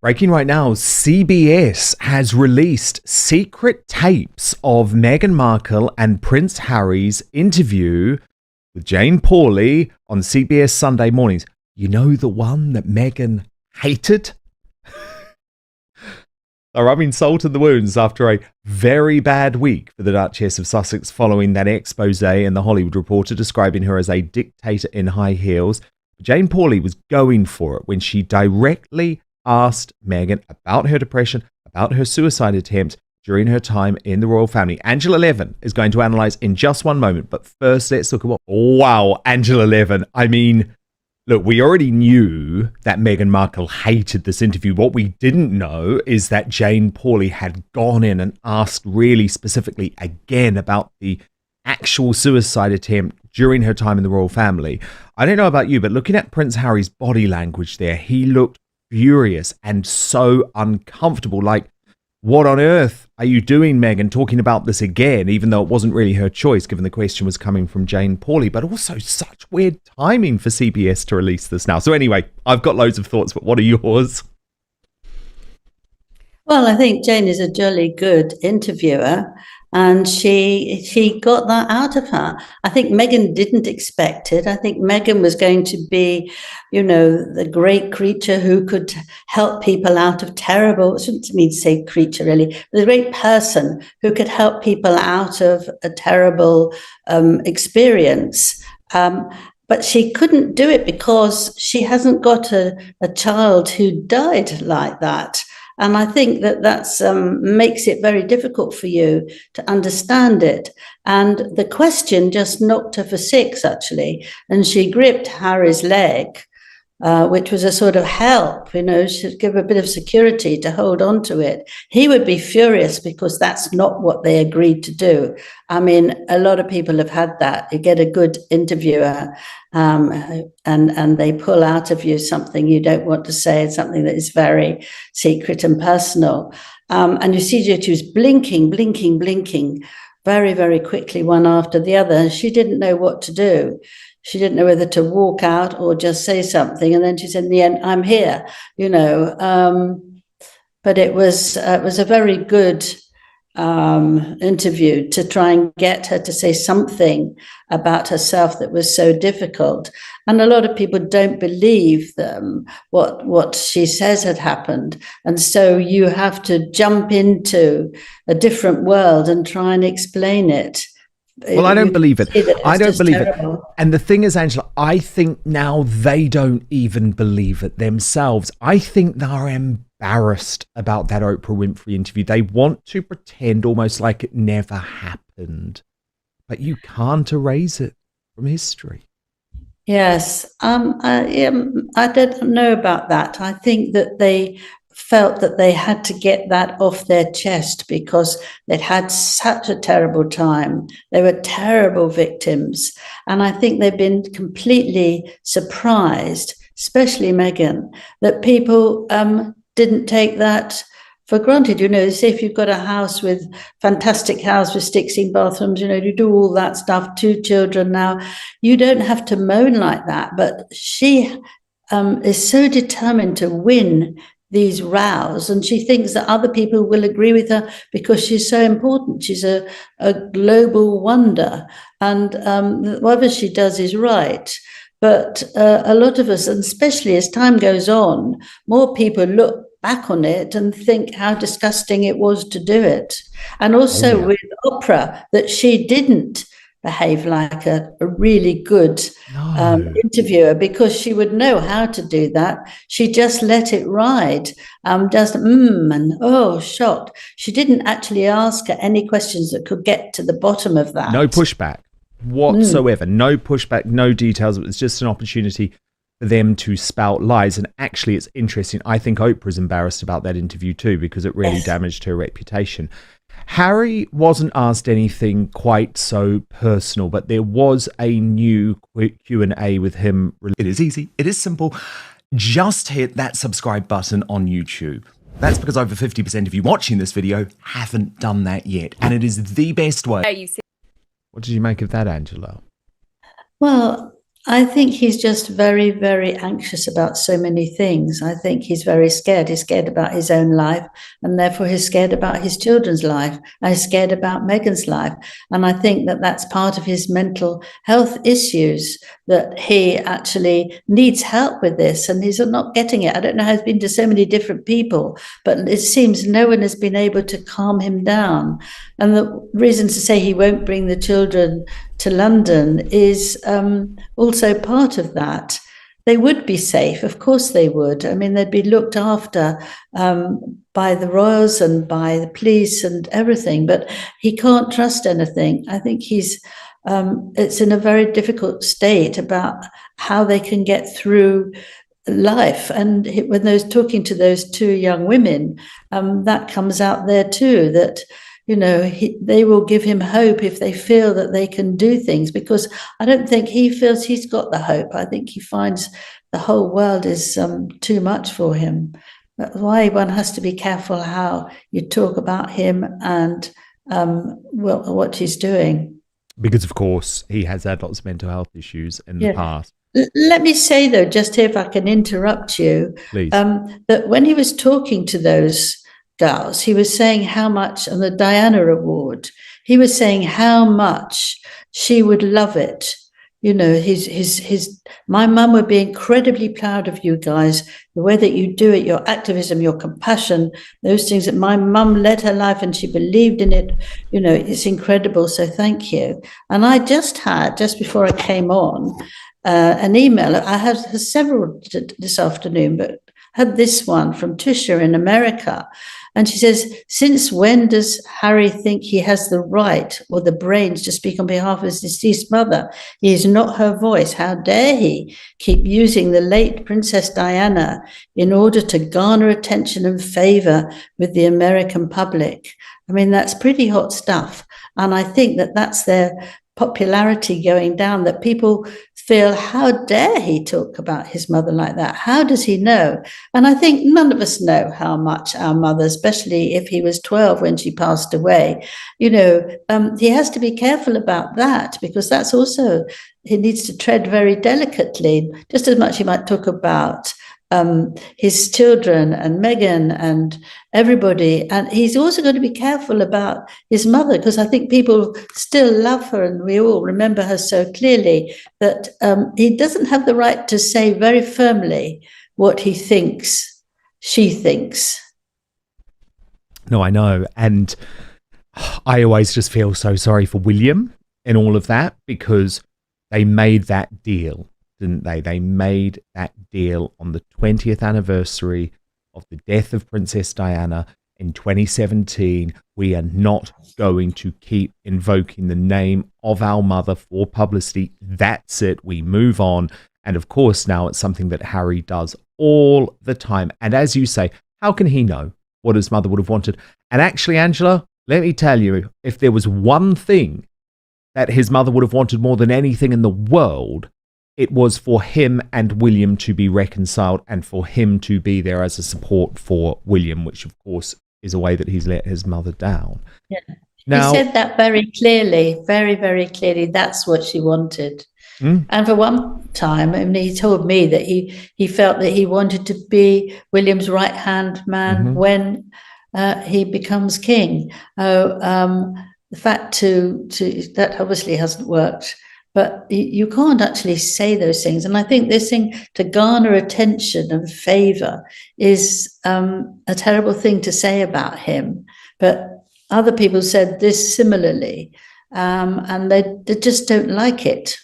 Breaking right now, CBS has released secret tapes of Meghan Markle and Prince Harry's interview with Jane Pauley on CBS Sunday mornings. You know, the one that Meghan hated? They're rubbing salt in the wounds after a very bad week for the Duchess of Sussex following that expose in the Hollywood Reporter describing her as a dictator in high heels. Jane Pauley was going for it when she directly asked Meghan about her depression, about her suicide attempt during her time in the royal family. Angela Levin is going to analyse in just one moment, but first let's look at what... Wow, Angela Levin. I mean, look, we already knew that Meghan Markle hated this interview. What we didn't know is that Jane Pauley had gone in and asked really specifically again about the actual suicide attempt during her time in the royal family. I don't know about you, but looking at Prince Harry's body language there, he looked furious and so uncomfortable. Like, what on earth are you doing, Meghan, talking about this again, even though it wasn't really her choice, given the question was coming from Jane Pauley, but also such weird timing for CBS to release this now. So anyway, I've got loads of thoughts, but what are yours? Well, I think Jane is a jolly good interviewer, and she got that out of her. I think Meghan didn't expect it. I think Meghan was going to be, you know, the great creature who could help people out of terrible, I shouldn't mean to say creature really, the great person who could help people out of a terrible experience. But she couldn't do it because she hasn't got a child who died like that. And I think that that's makes it very difficult for you to understand it. And the question just knocked her for six, actually. And she gripped Harry's leg, which was a sort of help, you know, should give a bit of security to hold on to it. He would be furious because that's not what they agreed to do. I mean, a lot of people have had that. You get a good interviewer and they pull out of you something you don't want to say, something that is very secret and personal. And you see that she was blinking very, very quickly, one after the other. And she didn't know what to do. She didn't know whether to walk out or just say something. And then she said, in the end, I'm here, you know. But it was a very good interview to try and get her to say something about herself that was so difficult. And a lot of people don't believe what she says had happened. And so you have to jump into a different world and try and explain it. Well, I don't believe it. I don't believe it. And the thing is, Angela, I think now they don't even believe it themselves. I think they're embarrassed about that Oprah Winfrey interview. They want to pretend almost like it never happened. But you can't erase it from history. Yes. I don't know about that. I think that they felt that they had to get that off their chest because they'd had such a terrible time. They were terrible victims. And I think they've been completely surprised, especially Meghan, that people didn't take that for granted. You know, say if you've got a house with fantastic house with 16 bathrooms, you know, you do all that stuff, 2 children now, you don't have to moan like that. But she is so determined to win these rows, and she thinks that other people will agree with her because she's so important. She's a global wonder, and whatever she does is right. But a lot of us, and especially as time goes on, more people look back on it and think how disgusting it was to do it. And also with Oprah, that she didn't behave like a really good interviewer because she would know how to do that. She just let it ride, and shocked. She didn't actually ask her any questions that could get to the bottom of that. No pushback whatsoever. No pushback, no details. It was just an opportunity for them to spout lies. And actually, it's interesting. I think Oprah's embarrassed about that interview too because it really damaged her reputation. Harry wasn't asked anything quite so personal, but there was a new Q&A with him. It is easy. It is simple. Just hit that subscribe button on YouTube. That's because over 50% of you watching this video haven't done that yet. And it is the best way. What did you make of that, Angela? Well, I think he's just very, very anxious about so many things. I think he's very scared. He's scared about his own life, and therefore he's scared about his children's life. And he's scared about Meghan's life. And I think that that's part of his mental health issues, that he actually needs help with this, and he's not getting it. I don't know how he's been to so many different people, but it seems no one has been able to calm him down. And the reason to say he won't bring the children to London is also part of that. They would be safe, of course they would. I mean, they'd be looked after by the royals and by the police and everything, but he can't trust anything. I think it's in a very difficult state about how they can get through life. And when talking to those two young women, that comes out there too, that they will give him hope if they feel that they can do things, because I don't think he feels he's got the hope. I think he finds the whole world is too much for him. That's why one has to be careful how you talk about him and what he's doing. Because, of course, he has had lots of mental health issues in the past. Let me say, though, just if I can interrupt you, please, that when he was talking to those girls, he was saying how much on the Diana Award, he was saying how much she would love it. My mum would be incredibly proud of you guys, the way that you do it, your activism, your compassion, those things that my mum led her life and she believed in it. It's incredible. So thank you. And I just before I came on, an email. I had several this afternoon, but had this one from Tisha in America. And she says, since when does Harry think he has the right or the brains to speak on behalf of his deceased mother? He is not her voice. How dare he keep using the late Princess Diana in order to garner attention and favor with the American public? I mean, that's pretty hot stuff. And I think that that's their popularity going down, that people feel, how dare he talk about his mother like that? How does he know? And I think none of us know how much our mother, especially if he was 12 when she passed away, he has to be careful about that, because that's also, he needs to tread very delicately, just as much he might talk about his children and Meghan and everybody. And he's also going to be careful about his mother, because I think people still love her and we all remember her so clearly, that he doesn't have the right to say very firmly what he thinks she thinks. No, I know. And I always just feel so sorry for William in all of that, because they made that deal, didn't they? They made that deal on the 20th anniversary of the death of Princess Diana in 2017. We are not going to keep invoking the name of our mother for publicity. That's it. We move on. And of course, now it's something that Harry does all the time. And as you say, how can he know what his mother would have wanted? And actually, Angela, let me tell you, if there was one thing that his mother would have wanted more than anything in the world, it was for him and William to be reconciled and for him to be there as a support for William, which of course is a way that he's let his mother down. Yeah. Now, he said that very clearly, very, very clearly. That's what she wanted. And for one time, I mean, he told me that he felt that he wanted to be William's right-hand man when he becomes king. The fact that obviously hasn't worked. But you can't actually say those things. And I think this thing to garner attention and favor is a terrible thing to say about him. But other people said this similarly, and they just don't like it.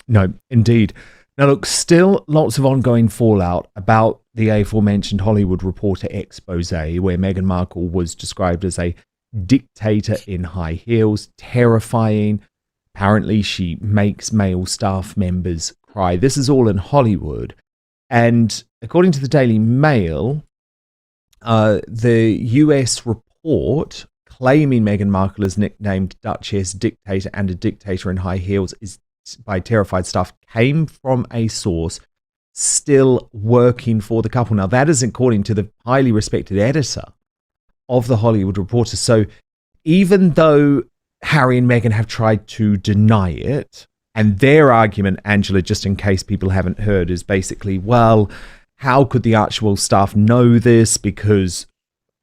No, indeed. Now, look, still lots of ongoing fallout about the aforementioned Hollywood Reporter expose, where Meghan Markle was described as a dictator in high heels, terrifying. Apparently, she makes male staff members cry. This is all in Hollywood. And according to the Daily Mail, the US report claiming Meghan Markle is nicknamed Duchess, Dictator, and a dictator in high heels is by Terrified Stuff came from a source still working for the couple. Now, that is according to the highly respected editor of the Hollywood Reporter. So even though Harry and Meghan have tried to deny it, And their argument, Angela, just in case people haven't heard, is basically, well, how could the Archewell staff know this? Because,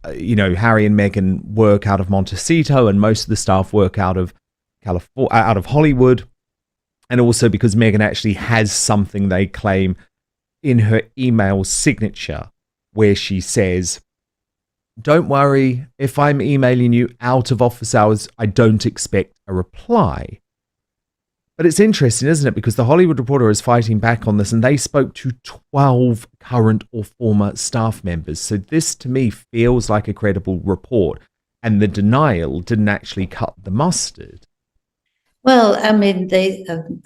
Harry and Meghan work out of Montecito and most of the staff work out of Hollywood. And also because Meghan actually has something they claim in her email signature where she says, don't worry, if I'm emailing you out of office hours, I don't expect a reply. But it's interesting, isn't it? Because the Hollywood Reporter is fighting back on this, and they spoke to 12 current or former staff members. So this, to me, feels like a credible report. And the denial didn't actually cut the mustard. Well, I mean,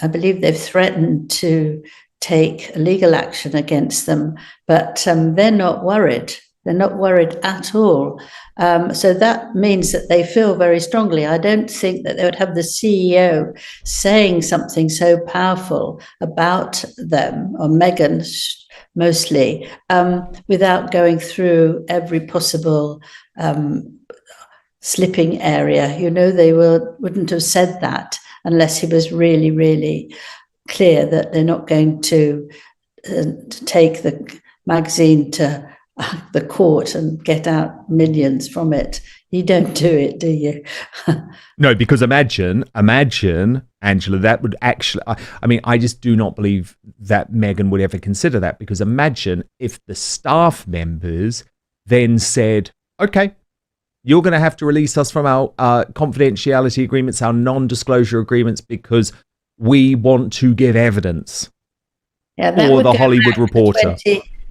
I believe they've threatened to take legal action against them, but they're not worried. They're not worried at all. So that means that they feel very strongly. I don't think that they would have the CEO saying something so powerful about them, or Meghan mostly, without going through every possible slipping area. They wouldn't have said that unless he was really, really clear that they're not going to take the magazine to the court and get out millions from it. You don't do it, do you? No, because imagine, Angela, that would actually, I just do not believe that Meghan would ever consider that, because imagine if the staff members then said, okay, you're going to have to release us from our confidentiality agreements, our non-disclosure agreements, because we want to give evidence. Yeah, that or would the go Hollywood back to Reporter.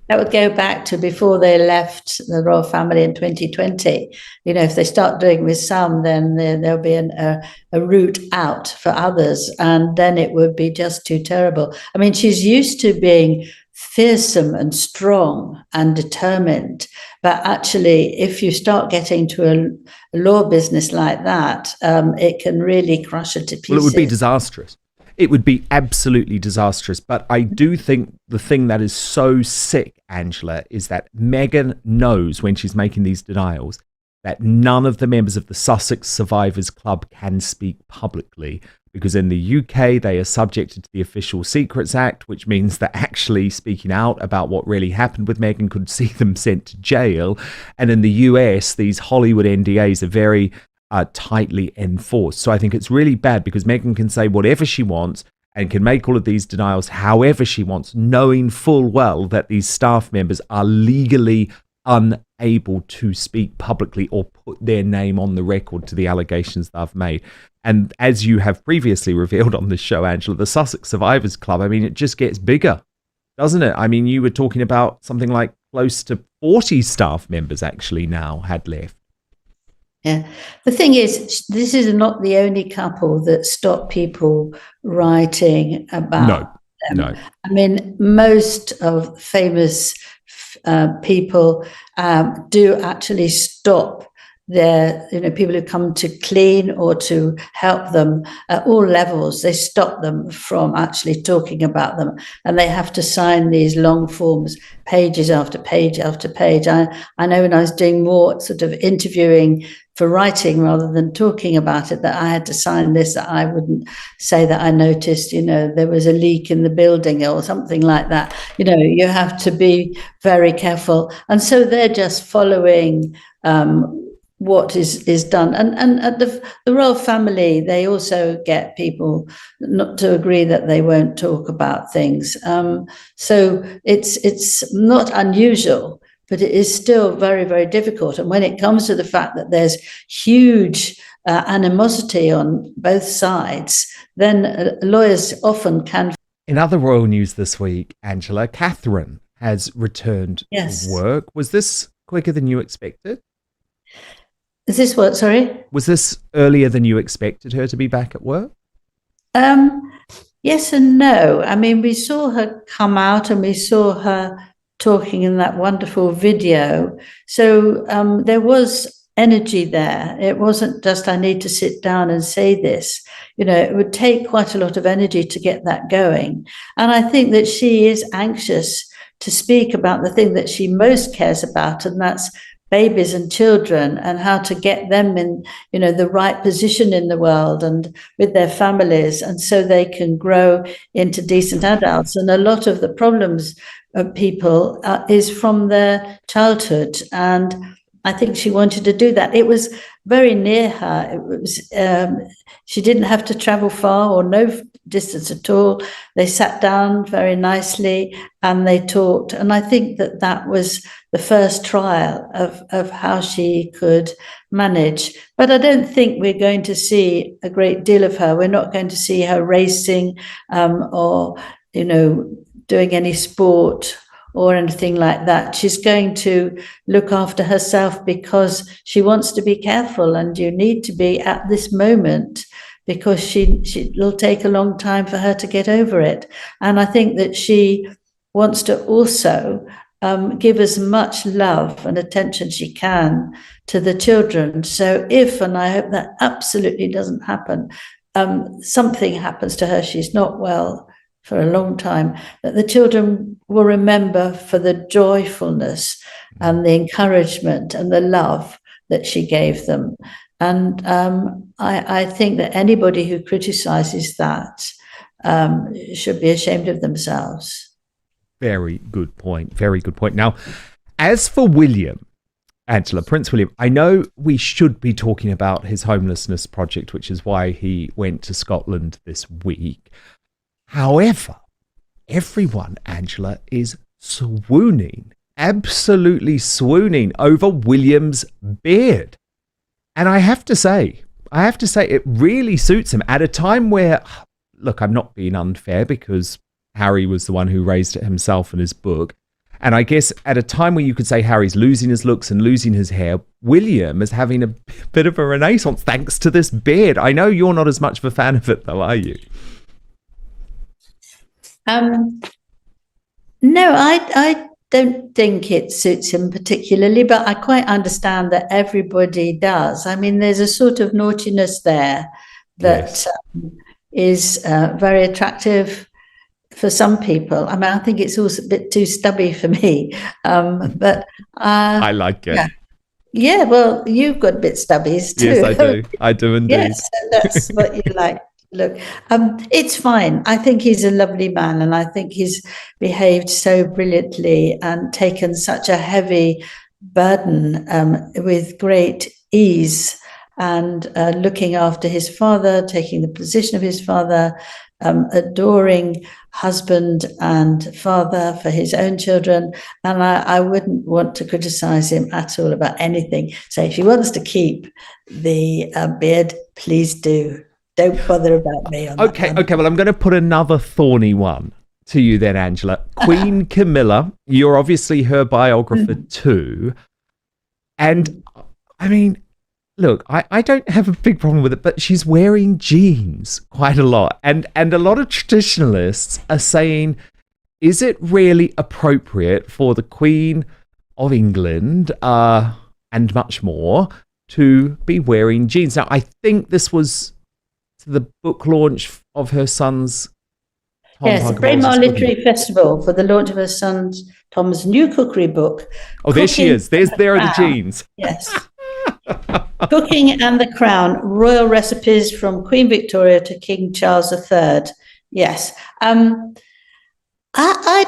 That would go back to before they left the royal family in 2020. If they start doing with some, then there'll be a route out for others, and then it would be just too terrible. I mean, she's used to being fearsome and strong and determined, but actually, if you start getting to a law business like that, it can really crush her to pieces. Well, it would be disastrous. It would be absolutely disastrous. But I do think the thing that is so sick, Angela, is that Meghan knows when she's making these denials that none of the members of the Sussex Survivors Club can speak publicly, because in the UK, they are subjected to the Official Secrets Act, which means that actually speaking out about what really happened with Meghan could see them sent to jail. And in the US, these Hollywood NDAs are very tightly enforced. So I think it's really bad, because Meghan can say whatever she wants and can make all of these denials however she wants, knowing full well that these staff members are legally unable to speak publicly or put their name on the record to the allegations they've made. And as you have previously revealed on this show, Angela, the Sussex Survivors Club, it just gets bigger, doesn't it? You were talking about something like close to 40 staff members actually now had left. Yeah. The thing is, this is not the only couple that stop people writing about them. No. Most of famous people do actually stop their, people who come to clean or to help them at all levels. They stop them from actually talking about them, and they have to sign these long forms, pages after page after page. I know when I was doing more sort of interviewing for writing rather than talking about it, that I had to sign this, that I wouldn't say that I noticed, there was a leak in the building or something like that. You have to be very careful. And so they're just following what is done. And at the royal family, they also get people not to agree that they won't talk about things. So it's not unusual, but it is still very, very difficult. And when it comes to the fact that there's huge animosity on both sides, then lawyers often can. In other royal news this week, Angela, Catherine has returned to work. Was this quicker than you expected? Is this what, sorry? Was this earlier than you expected her to be back at work? Yes and no. We saw her come out and we saw her talking in that wonderful video. So there was energy there. It wasn't just, I need to sit down and say this. It would take quite a lot of energy to get that going. And I think that she is anxious to speak about the thing that she most cares about, and that's babies and children and how to get them in, the right position in the world and with their families, and so they can grow into decent adults. And a lot of the problems of people is from their childhood, and I think she wanted to do that. It was very near her. It was she didn't have to travel far or no distance at all. They sat down very nicely and they talked. And I think that was the first trial of how she could manage. But I don't think we're going to see a great deal of her. We're not going to see her racing or, doing any sport or anything like that. She's going to look after herself because she wants to be careful, and you need to be at this moment because it'll take a long time for her to get over it. And I think that she wants to also give as much love and attention she can to the children. So if, and I hope that absolutely doesn't happen, something happens to her, she's not well for a long time, that the children will remember for the joyfulness and the encouragement and the love that she gave them. And I think that anybody who criticizes that should be ashamed of themselves. Very good point. Very good point. Now, as for William, Angela, Prince William, I know we should be talking about his homelessness project, which is why he went to Scotland this week. However, everyone, Angela, is swooning, absolutely swooning over William's beard. And I have to say it really suits him at a time where, look, I'm not being unfair because Harry was the one who raised it himself in his book. And I guess at a time where you could say Harry's losing his looks and losing his hair, William is having a bit of a renaissance thanks to this beard. I know you're not as much of a fan of it, though, are you? No, I don't think it suits him particularly, but I quite understand that everybody does. I mean, there's a sort of naughtiness there that is very attractive for some people. I mean, I think it's also a bit too stubby for me, but I like it. Yeah, well, you've got a bit stubbies too. Yes, I do. I do indeed. Yes, that's what you like. Look, it's fine. I think he's a lovely man, and I think he's behaved so brilliantly and taken such a heavy burden with great ease, and looking after his father, taking the position of his father, adoring husband and father for his own children. And I wouldn't want to criticize him at all about anything. So if he wants to keep the beard, please do. Don't bother about me on that one. Okay, well, I'm going to put another thorny one to you then, Angela. Queen Camilla, you're obviously her biographer too. And, I mean, look, I don't have a big problem with it, but she's wearing jeans quite a lot. And a lot of traditionalists are saying, is it really appropriate for the Queen of England and much more to be wearing jeans? Now, I think this was the book launch of her son's the Braemar Literary Festival for the launch of her son's Tom's new cookery book. Oh, there she is. There are the jeans. Yes. Cooking and the Crown, Royal Recipes from Queen Victoria to King Charles III. Yes. I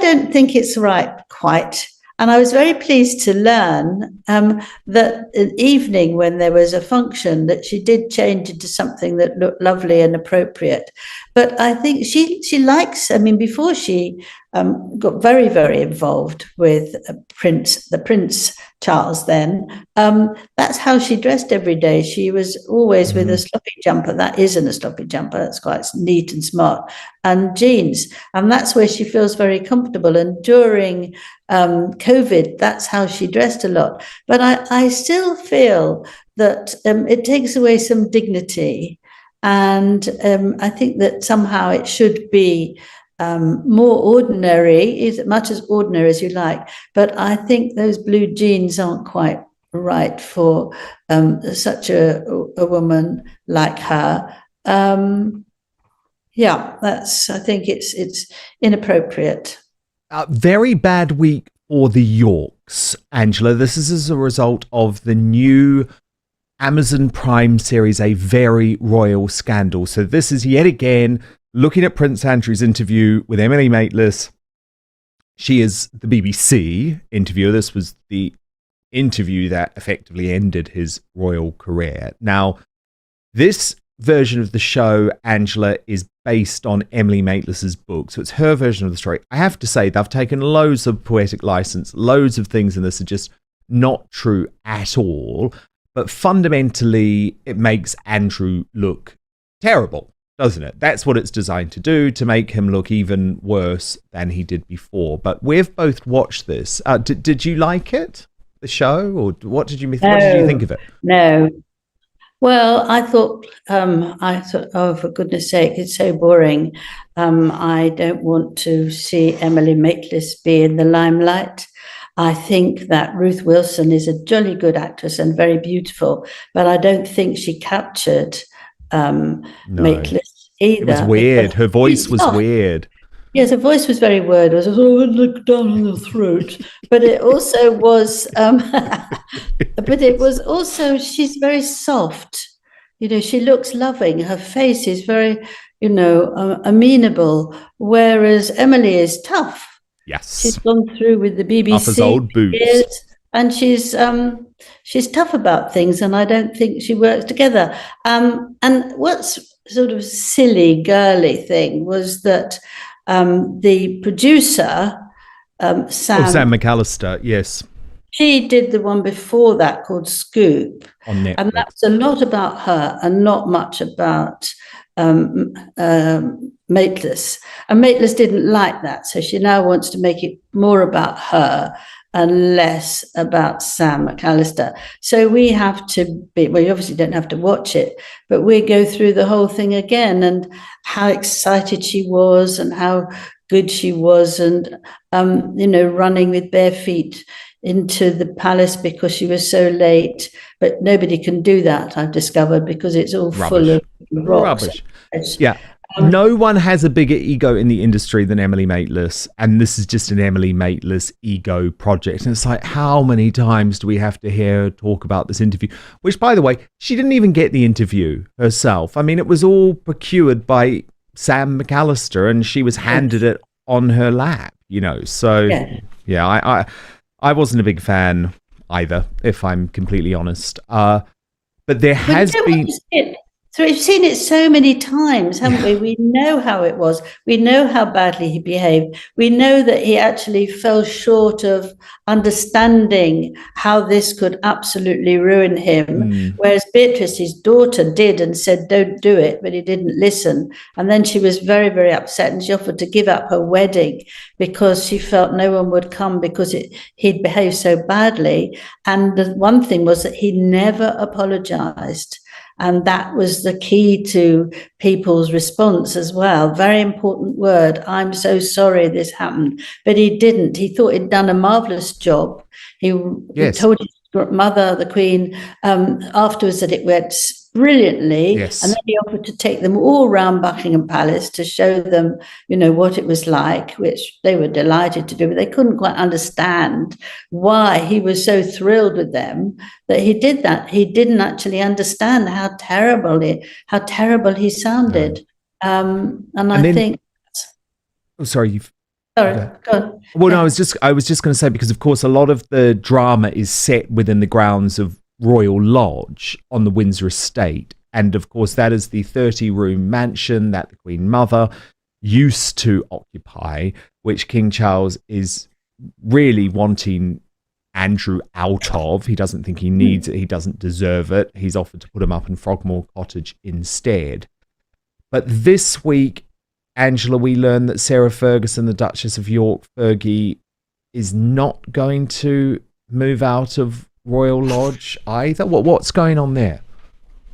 don't think it's right quite. And I was very pleased to learn that an evening when there was a function that she did change into something that looked lovely and appropriate. But I think she likes, I mean, before she got very, very involved with the Prince Charles then, that's how she dressed every day. She was always with a sloppy jumper. That isn't a sloppy jumper. That's quite neat and smart. And jeans. And that's where she feels very comfortable. And during COVID, that's how she dressed a lot. But I still feel that it takes away some dignity. And I think that somehow it should be more ordinary, as much as ordinary as you like. But I think those blue jeans aren't quite right for such a woman like her. I think it's inappropriate. Very bad week or the Yorks, Angela? This is as a result of the new Amazon Prime series, A Very Royal Scandal. So this is yet again looking at Prince Andrew's interview with Emily Maitlis. She is the BBC interviewer. This was the interview that effectively ended his royal career. Now, this version of the show, Angela, is based on Emily Maitlis's book. So it's her version of the story. I have to say, they've taken loads of poetic license. Loads of things in this are just not true at all. But fundamentally, it makes Andrew look terrible, doesn't it? That's what it's designed to do, to make him look even worse than he did before. But we've both watched this. Did you like it, the show, or what did you think of it? No. Well, I thought, oh, for goodness sake, it's so boring. I don't want to see Emily Maitlis be in the limelight. I think that Ruth Wilson is a jolly good actress and very beautiful, but I don't think she captured Maitlis either. It was weird. Her voice was weird. Yes, her voice was very weird. It was look down on the throat, but it also was. But it was also, she's very soft. She looks loving. Her face is very, amenable. Whereas Emily is tough. Yes, she's gone through with the BBC. Off his old boots. And she's tough about things, and I don't think she works together. And what's sort of silly, girly thing was that the producer, Sam McAllister, yes. She did the one before that called Scoop. On Netflix. And that's a lot about her and not much about Maitlis. And Maitlis didn't like that. So she now wants to make it more about her and less about Sam McAllister. So we have to be, well, you obviously don't have to watch it, but we go through the whole thing again and how excited she was and how good she was and, running with bare feet into the palace because she was so late. But nobody can do that, I've discovered, because it's all full of rocks. Rubbish. Yeah. No one has a bigger ego in the industry than Emily Maitlis, and this is just an Emily Maitlis ego project. And it's like, how many times do we have to hear her talk about this interview? Which, by the way, she didn't even get the interview herself. I mean, it was all procured by Sam McAllister, and she was handed it on her lap, So, yeah, I wasn't a big fan either, if I'm completely honest. But there has been... So we've seen it so many times, haven't we? We know how it was. We know how badly he behaved. We know that he actually fell short of understanding how this could absolutely ruin him. Whereas Beatrice, his daughter, did and said, don't do it, but he didn't listen. And then she was very, very upset, and she offered to give up her wedding because she felt no one would come because he'd behaved so badly. And the one thing was that he never apologized. And that was the key to people's response as well. Very important word. I'm so sorry this happened. But he didn't. He thought he'd done a marvellous job. He told his mother, the Queen, afterwards that it went brilliantly. Yes. And then he offered to take them all around Buckingham Palace to show them, what it was like, which they were delighted to do. But they couldn't quite understand why he was so thrilled with them that he did that. He didn't actually understand how terrible he sounded. And I think... Oh, sorry, Sorry, go on. Well, no, I was just going to say, because of course a lot of the drama is set within the grounds of Royal Lodge on the Windsor estate, and of course that is the 30-room mansion that the Queen Mother used to occupy, which King Charles is really wanting Andrew out of. He doesn't think he needs it. He doesn't deserve it. He's offered to put him up in Frogmore Cottage instead. But this week, Angela, we learned that Sarah Ferguson, the Duchess of York, Fergie, is not going to move out of Royal Lodge either. What's going on there?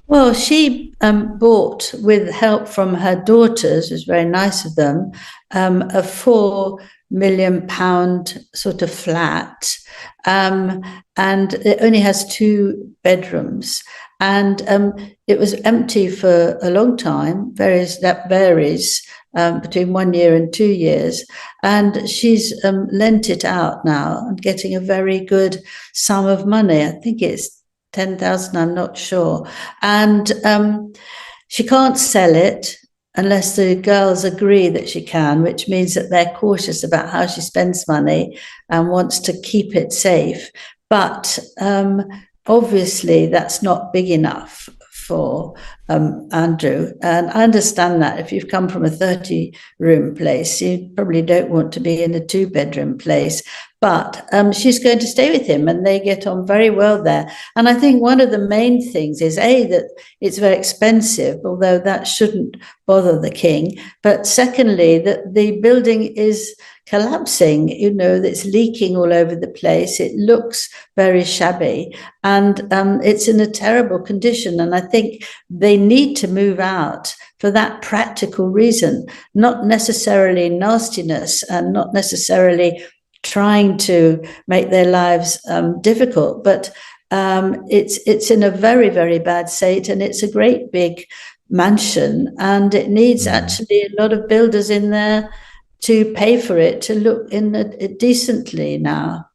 Well, she bought, with help from her daughters, it was very nice of them, a £4 million sort of flat, and it only has 2 bedrooms. And it was empty for a long time. That varies. between 1 year and 2 years. And she's lent it out now and getting a very good sum of money. I think it's 10,000, I'm not sure. And she can't sell it unless the girls agree that she can, which means that they're cautious about how she spends money and wants to keep it safe. But obviously, that's not big enough for Andrew. And I understand that if you've come from a 30-room place, you probably don't want to be in a 2-bedroom place. But she's going to stay with him, and they get on very well there. And I think one of the main things is, A, that it's very expensive, although that shouldn't bother the king. But secondly, that the building is collapsing, it's leaking all over the place. It looks very shabby, and it's in a terrible condition. And I think they need to move out for that practical reason, not necessarily nastiness and not necessarily trying to make their lives difficult, but it's in a very, very bad state, and it's a great big mansion, and it needs actually a lot of builders in there to pay for it to look in it decently now.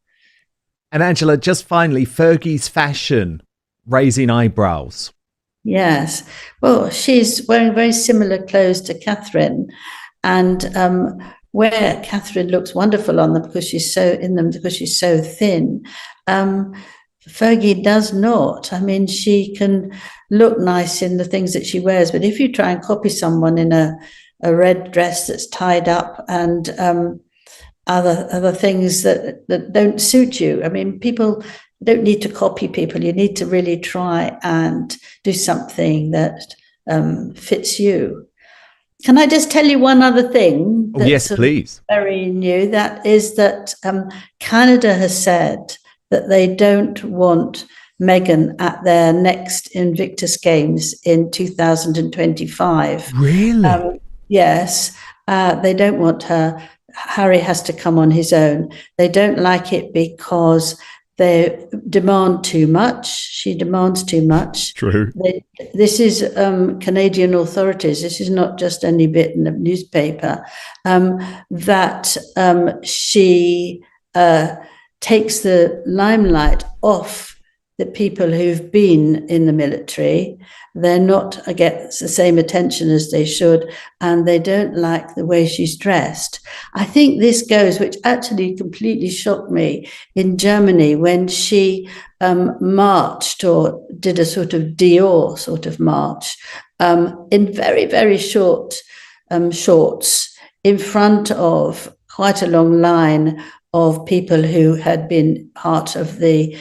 And Angela, just finally, Fergie's fashion, raising eyebrows. Yes, well, she's wearing very similar clothes to Catherine, and where Catherine looks wonderful on them because she's so thin, Fergie does not. I mean, she can look nice in the things that she wears, but if you try and copy someone in a red dress that's tied up and other things that don't suit you, I mean, people don't need to copy people. You need to really try and do something that fits you. Can I just tell you one other thing? Oh, yes, please. Very new. That is that Canada has said that they don't want Meghan at their next Invictus Games in 2025. Really? Yes. They don't want her. Harry has to come on his own. They don't like it because they demand too much. She demands too much. True. This is Canadian authorities. This is not just any bit in the newspaper. That she takes the limelight off the people who've been in the military. They're not get the same attention as they should, and they don't like the way she's dressed. I think this goes, which actually completely shocked me, in Germany when she marched or did a sort of Dior sort of march in very, very short shorts in front of quite a long line of people who had been part of the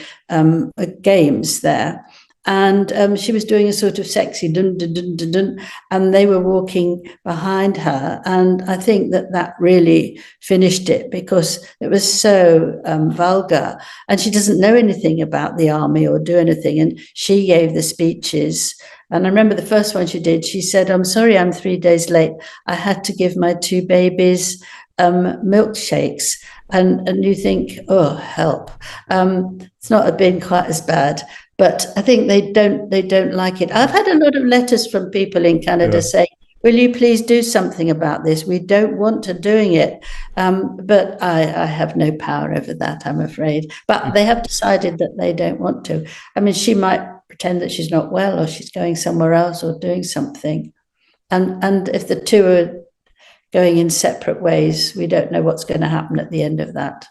games there. And she was doing a sort of sexy dun, dun, dun, dun, dun, and they were walking behind her. And I think that really finished it because it was so vulgar. And she doesn't know anything about the army or do anything. And she gave the speeches. And I remember the first one she did, she said, "I'm sorry, I'm 3 days late. I had to give my 2 babies milkshakes." And you think, oh, help. It's not been quite as bad. But I think they don't like it. I've had a lot of letters from people in Canada saying, "Will you please do something about this? We don't want to doing it." But I have no power over that, I'm afraid. But they have decided that they don't want to. I mean, she might pretend that she's not well, or she's going somewhere else, or doing something. And if the two are going in separate ways, we don't know what's going to happen at the end of that.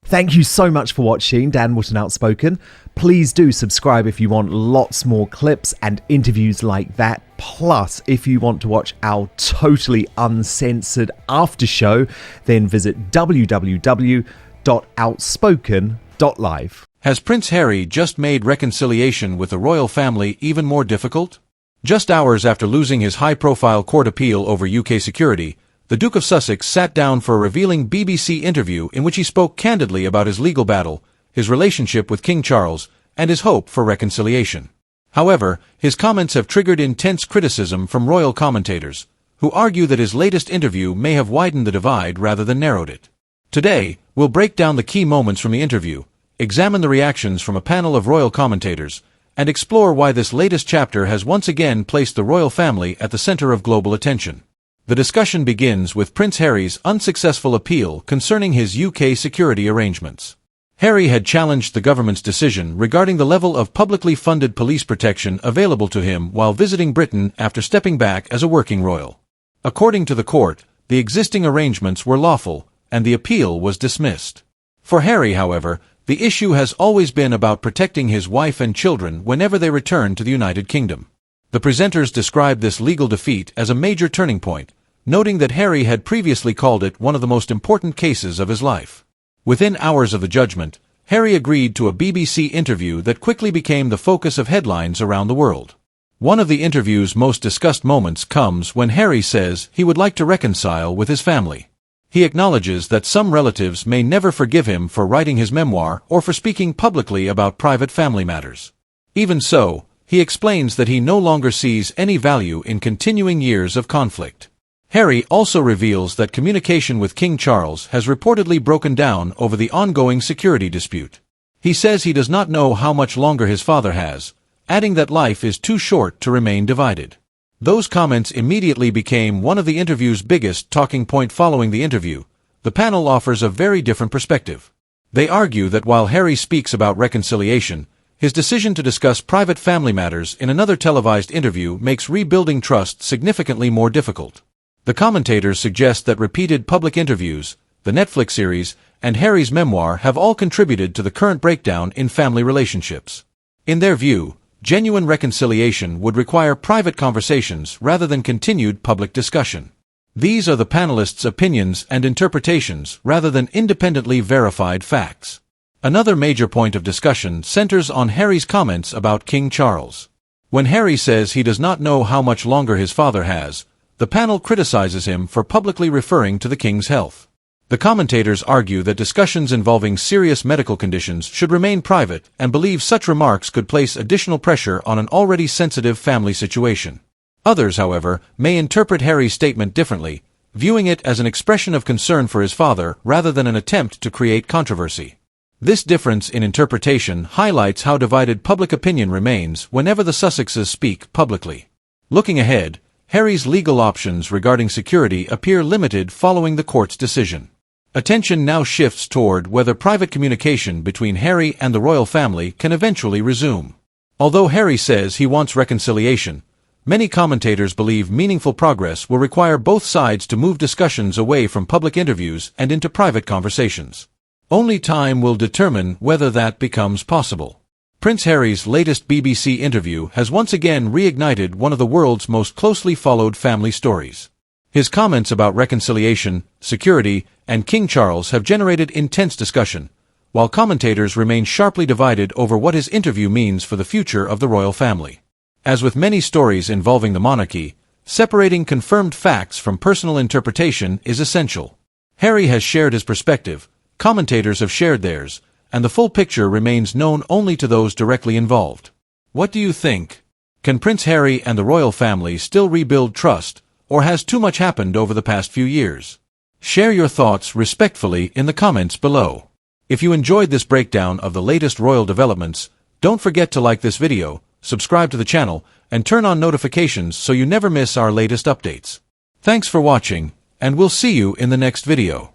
Thank you so much for watching Dan Wootton Outspoken. Please do subscribe if you want lots more clips and interviews like that. Plus, if you want to watch our totally uncensored after show, then visit www.outspoken.live. Has Prince Harry just made reconciliation with the royal family even more difficult? Just hours after losing his high-profile court appeal over UK security, the Duke of Sussex sat down for a revealing BBC interview in which he spoke candidly about his legal battle, his relationship with King Charles, and his hope for reconciliation. However, his comments have triggered intense criticism from royal commentators, who argue that his latest interview may have widened the divide rather than narrowed it. Today, we'll break down the key moments from the interview, examine the reactions from a panel of royal commentators, and explore why this latest chapter has once again placed the royal family at the center of global attention. The discussion begins with Prince Harry's unsuccessful appeal concerning his UK security arrangements. Harry had challenged the government's decision regarding the level of publicly funded police protection available to him while visiting Britain after stepping back as a working royal. According to the court, the existing arrangements were lawful, and the appeal was dismissed. For Harry, however, the issue has always been about protecting his wife and children whenever they return to the United Kingdom. The presenters described this legal defeat as a major turning point, noting that Harry had previously called it one of the most important cases of his life. Within hours of the judgment, Harry agreed to a BBC interview that quickly became the focus of headlines around the world. One of the interview's most discussed moments comes when Harry says he would like to reconcile with his family. He acknowledges that some relatives may never forgive him for writing his memoir or for speaking publicly about private family matters. Even so, he explains that he no longer sees any value in continuing years of conflict. Harry also reveals that communication with King Charles has reportedly broken down over the ongoing security dispute. He says he does not know how much longer his father has, adding that life is too short to remain divided. Those comments immediately became one of the interview's biggest talking point. Following the interview, the panel offers a very different perspective. They argue that while Harry speaks about reconciliation, his decision to discuss private family matters in another televised interview makes rebuilding trust significantly more difficult. The commentators suggest that repeated public interviews, the Netflix series, and Harry's memoir have all contributed to the current breakdown in family relationships. In their view, genuine reconciliation would require private conversations rather than continued public discussion. These are the panelists' opinions and interpretations rather than independently verified facts. Another major point of discussion centers on Harry's comments about King Charles. When Harry says he does not know how much longer his father has, the panel criticizes him for publicly referring to the king's health. The commentators argue that discussions involving serious medical conditions should remain private and believe such remarks could place additional pressure on an already sensitive family situation. Others, however, may interpret Harry's statement differently, viewing it as an expression of concern for his father rather than an attempt to create controversy. This difference in interpretation highlights how divided public opinion remains whenever the Sussexes speak publicly. Looking ahead, Harry's legal options regarding security appear limited following the court's decision. Attention now shifts toward whether private communication between Harry and the royal family can eventually resume. Although Harry says he wants reconciliation, many commentators believe meaningful progress will require both sides to move discussions away from public interviews and into private conversations. Only time will determine whether that becomes possible. Prince Harry's latest BBC interview has once again reignited one of the world's most closely followed family stories. His comments about reconciliation, security, and King Charles have generated intense discussion, while commentators remain sharply divided over what his interview means for the future of the royal family. As with many stories involving the monarchy, separating confirmed facts from personal interpretation is essential. Harry has shared his perspective, commentators have shared theirs, and the full picture remains known only to those directly involved. What do you think? Can Prince Harry and the royal family still rebuild trust, or has too much happened over the past few years? Share your thoughts respectfully in the comments below. If you enjoyed this breakdown of the latest royal developments, don't forget to like this video, subscribe to the channel, and turn on notifications so you never miss our latest updates. Thanks for watching, and we'll see you in the next video.